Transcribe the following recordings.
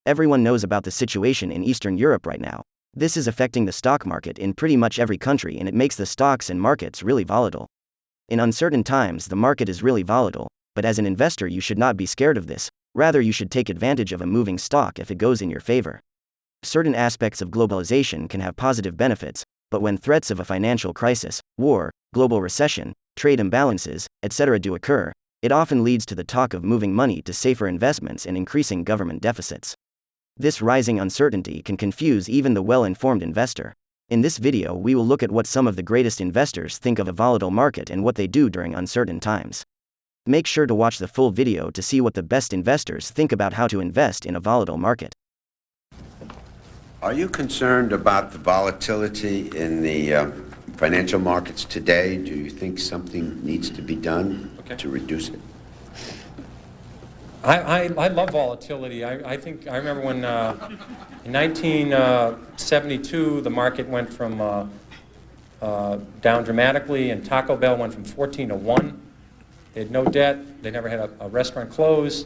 Everyone knows about the situation in Eastern Europe right now. This is affecting the stock market in pretty much every country, and it makes the stocks and markets really volatile. In uncertain times, the market is really volatile, but as an investor, you should not be scared of this. Rather, you should take advantage of a moving stock if it goes in your favor. Certain aspects of globalization can have positive benefits, but when threats of a financial crisis, war, global recession, trade imbalances, etc. do occur, it often leads to the talk of moving money to safer investments and increasing government deficits. This rising uncertainty can confuse even the well-informed investor. In this video, we will look at what some of the greatest investors think of a volatile market and what they do during uncertain times. Make sure to watch the full video to see what the best investors think about how to invest in a volatile market. Are you concerned about the volatility in the financial markets today? Do you think something needs to be done to reduce it? I love volatility. I remember when in 1972 the market went from down dramatically, and Taco Bell went from 14 to 1. They had no debt. They never had a restaurant close,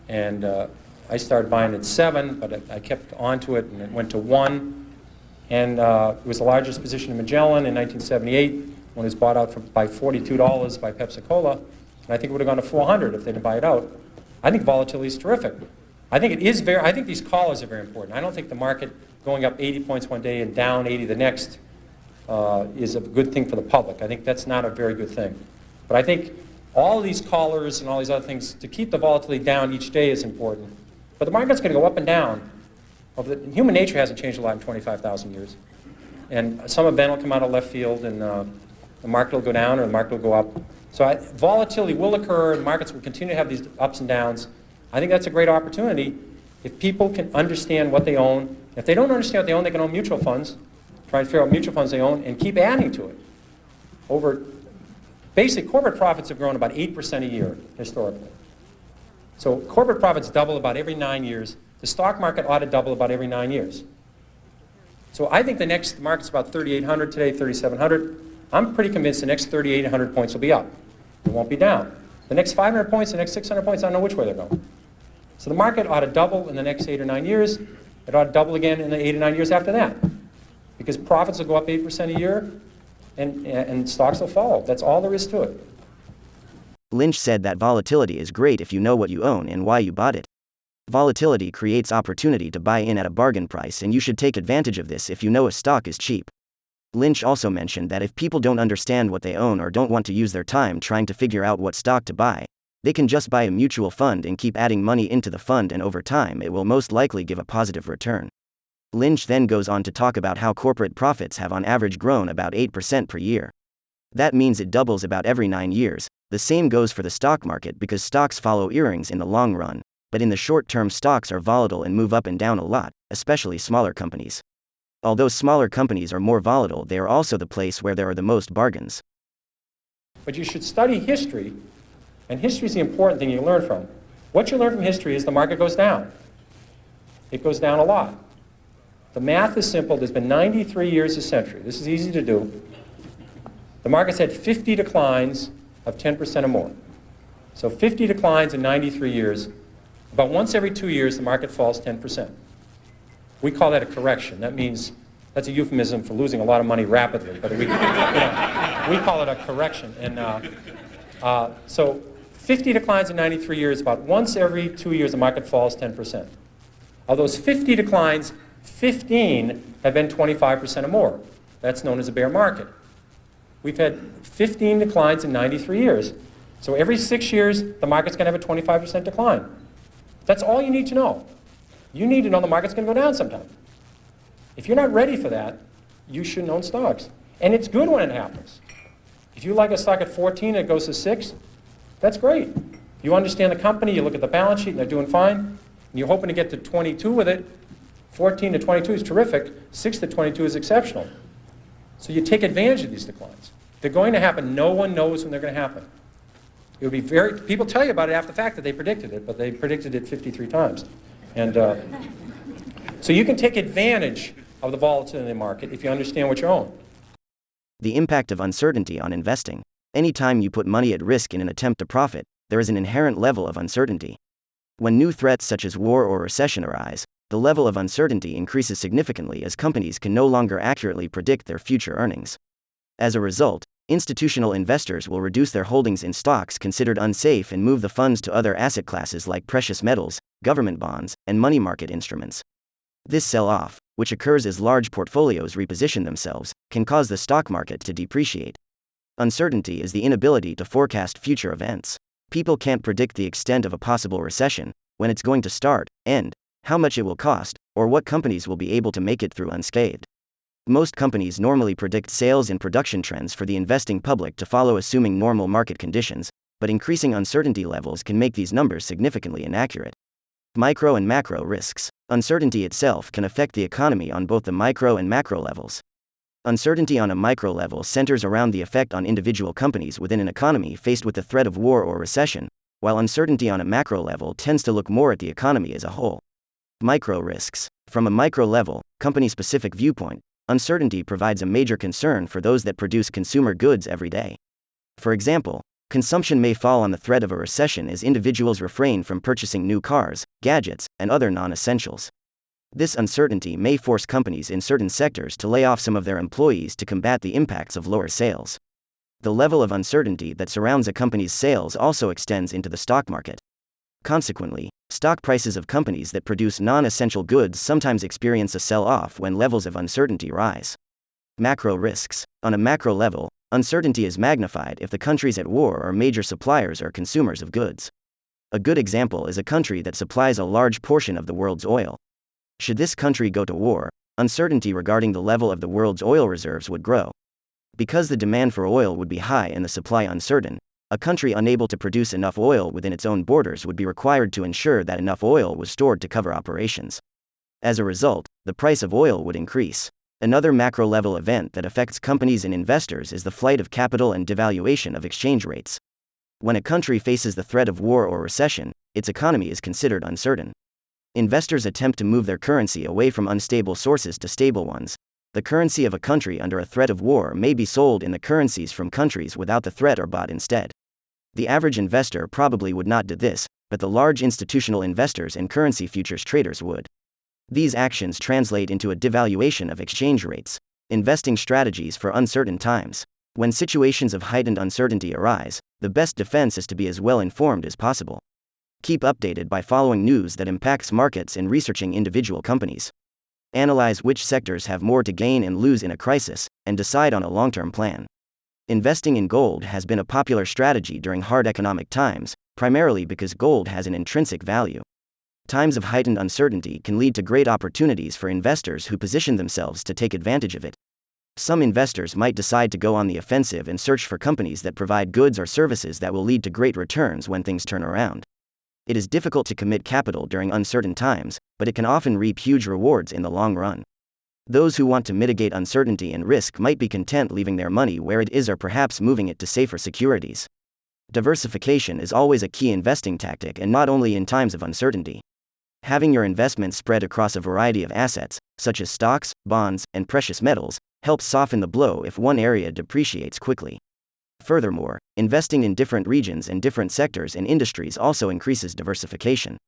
and I started buying at 7, but I kept on to it, and it went to 1. And it was the largest position in Magellan in 1978 when it was bought out by $42 by Pepsi-Cola, and I think it would have gone to 400 if they didn't buy it out. I think volatility is terrific. I think these callers are very important. I don't think the market going up 80 points one day and down 80 the next is a good thing for the public. I think that's not a very good thing. But I think all of these callers and all these other things, to keep the volatility down each day is important. But the market's going to go up and down. Human nature hasn't changed a lot in 25,000 years. And some event will come out of left field, and the market will go down or the market will go up. So volatility will occur, and markets will continue to have these ups and downs. I think that's a great opportunity if people can understand what they own. If they don't understand what they own, they can own mutual funds, try and figure out mutual funds they own, and keep adding to it. Basic corporate profits have grown about 8% a year historically. So corporate profits double about every 9 years. The stock market ought to double about every 9 years. So I think the market's about 3,800 today, 3,700. I'm pretty convinced the next 3,800 points will be up. It won't be down. The next 500 points, the next 600 points, I don't know which way they're going. So the market ought to double in the next 8 or 9 years. It ought to double again in the 8 or 9 years after that. Because profits will go up 8% a year, and stocks will follow. That's all there is to it. Lynch said that volatility is great if you know what you own and why you bought it. Volatility creates opportunity to buy in at a bargain price, and you should take advantage of this if you know a stock is cheap. Lynch also mentioned that if people don't understand what they own or don't want to use their time trying to figure out what stock to buy, they can just buy a mutual fund and keep adding money into the fund, and over time it will most likely give a positive return. Lynch then goes on to talk about how corporate profits have on average grown about 8% per year. That means it doubles about every 9 years. The same goes for the stock market, because stocks follow earnings in the long run, but in the short term stocks are volatile and move up and down a lot, especially smaller companies. Although smaller companies are more volatile, they are also the place where there are the most bargains. But you should study history, and history is the important thing you learn from. What you learn from history is the market goes down. It goes down a lot. The math is simple. There's been 93 years a century. This is easy to do. The market's had 50 declines of 10% or more. So 50 declines in 93 years. About once every 2 years, the market falls 10%. We call that a correction. That means, that's a euphemism for losing a lot of money rapidly, but we call it a correction. And so 50 declines in 93 years, about once every 2 years, the market falls 10%. Of those 50 declines, 15 have been 25% or more. That's known as a bear market. We've had 15 declines in 93 years. So every 6 years, the market's going to have a 25% decline. That's all you need to know. You need to know the market's going to go down sometime. If you're not ready for that, you shouldn't own stocks. And it's good when it happens. If you like a stock at 14 and it goes to 6, that's great. You understand the company, you look at the balance sheet, and they're doing fine, and you're hoping to get to 22 with it. 14 to 22 is terrific. 6 to 22 is exceptional. So you take advantage of these declines. They're going to happen. No one knows when they're going to happen. It would be people tell you about it after the fact that they predicted it, but they predicted it 53 times. And so you can take advantage of the volatility in the market if you understand what you own. The impact of uncertainty on investing. Anytime you put money at risk in an attempt to profit, there is an inherent level of uncertainty. When new threats such as war or recession arise, the level of uncertainty increases significantly as companies can no longer accurately predict their future earnings. As a result, institutional investors will reduce their holdings in stocks considered unsafe and move the funds to other asset classes like precious metals, government bonds, and money market instruments. This sell-off, which occurs as large portfolios reposition themselves, can cause the stock market to depreciate. Uncertainty is the inability to forecast future events. People can't predict the extent of a possible recession, when it's going to start, end, how much it will cost, or what companies will be able to make it through unscathed. Most companies normally predict sales and production trends for the investing public to follow assuming normal market conditions, but increasing uncertainty levels can make these numbers significantly inaccurate. Micro and macro risks. Uncertainty itself can affect the economy on both the micro and macro levels. Uncertainty on a micro level centers around the effect on individual companies within an economy faced with the threat of war or recession, while uncertainty on a macro level tends to look more at the economy as a whole. Micro risks. From a micro level, company-specific viewpoint, uncertainty provides a major concern for those that produce consumer goods every day. For example, consumption may fall on the threat of a recession as individuals refrain from purchasing new cars, gadgets, and other non-essentials. This uncertainty may force companies in certain sectors to lay off some of their employees to combat the impacts of lower sales. The level of uncertainty that surrounds a company's sales also extends into the stock market. Consequently, stock prices of companies that produce non-essential goods sometimes experience a sell-off when levels of uncertainty rise. Macro risks. On a macro level, uncertainty is magnified if the countries at war are major suppliers or consumers of goods. A good example is a country that supplies a large portion of the world's oil. Should this country go to war, uncertainty regarding the level of the world's oil reserves would grow. Because the demand for oil would be high and the supply uncertain, a country unable to produce enough oil within its own borders would be required to ensure that enough oil was stored to cover operations. As a result, the price of oil would increase. Another macro-level event that affects companies and investors is the flight of capital and devaluation of exchange rates. When a country faces the threat of war or recession, its economy is considered uncertain. Investors attempt to move their currency away from unstable sources to stable ones. The currency of a country under a threat of war may be sold in the currencies from countries without the threat or bought instead. The average investor probably would not do this, but the large institutional investors and currency futures traders would. These actions translate into a devaluation of exchange rates. Investing strategies for uncertain times. When situations of heightened uncertainty arise, the best defense is to be as well informed as possible. Keep updated by following news that impacts markets and researching individual companies. Analyze which sectors have more to gain and lose in a crisis, and decide on a long-term plan. Investing in gold has been a popular strategy during hard economic times, primarily because gold has an intrinsic value. Times of heightened uncertainty can lead to great opportunities for investors who position themselves to take advantage of it. Some investors might decide to go on the offensive and search for companies that provide goods or services that will lead to great returns when things turn around. It is difficult to commit capital during uncertain times, but it can often reap huge rewards in the long run. Those who want to mitigate uncertainty and risk might be content leaving their money where it is or perhaps moving it to safer securities. Diversification is always a key investing tactic, and not only in times of uncertainty. Having your investments spread across a variety of assets, such as stocks, bonds, and precious metals, helps soften the blow if one area depreciates quickly. Furthermore, investing in different regions and different sectors and industries also increases diversification.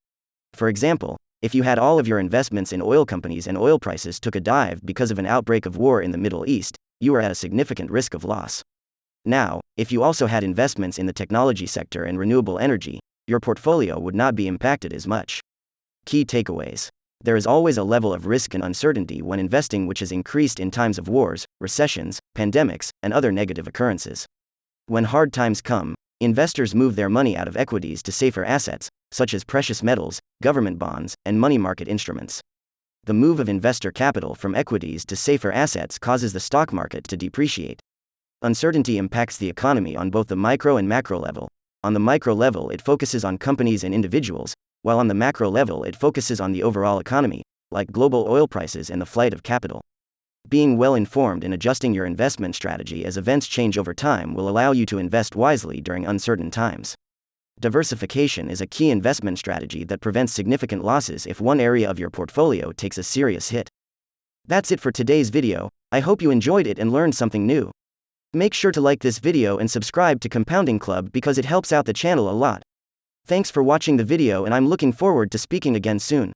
For example, if you had all of your investments in oil companies and oil prices took a dive because of an outbreak of war in the Middle East, you are at a significant risk of loss. Now, if you also had investments in the technology sector and renewable energy, your portfolio would not be impacted as much. Key takeaways. There is always a level of risk and uncertainty when investing, which has increased in times of wars, recessions, pandemics, and other negative occurrences. When hard times come, investors move their money out of equities to safer assets, such as precious metals, government bonds, and money market instruments. The move of investor capital from equities to safer assets causes the stock market to depreciate. Uncertainty impacts the economy on both the micro and macro level. On the micro level, it focuses on companies and individuals, while on the macro level, it focuses on the overall economy, like global oil prices and the flight of capital. Being well informed and adjusting your investment strategy as events change over time will allow you to invest wisely during uncertain times. Diversification is a key investment strategy that prevents significant losses if one area of your portfolio takes a serious hit. That's it for today's video. I hope you enjoyed it and learned something new. Make sure to like this video and subscribe to Compounding Club because it helps out the channel a lot. Thanks for watching the video, and I'm looking forward to speaking again soon.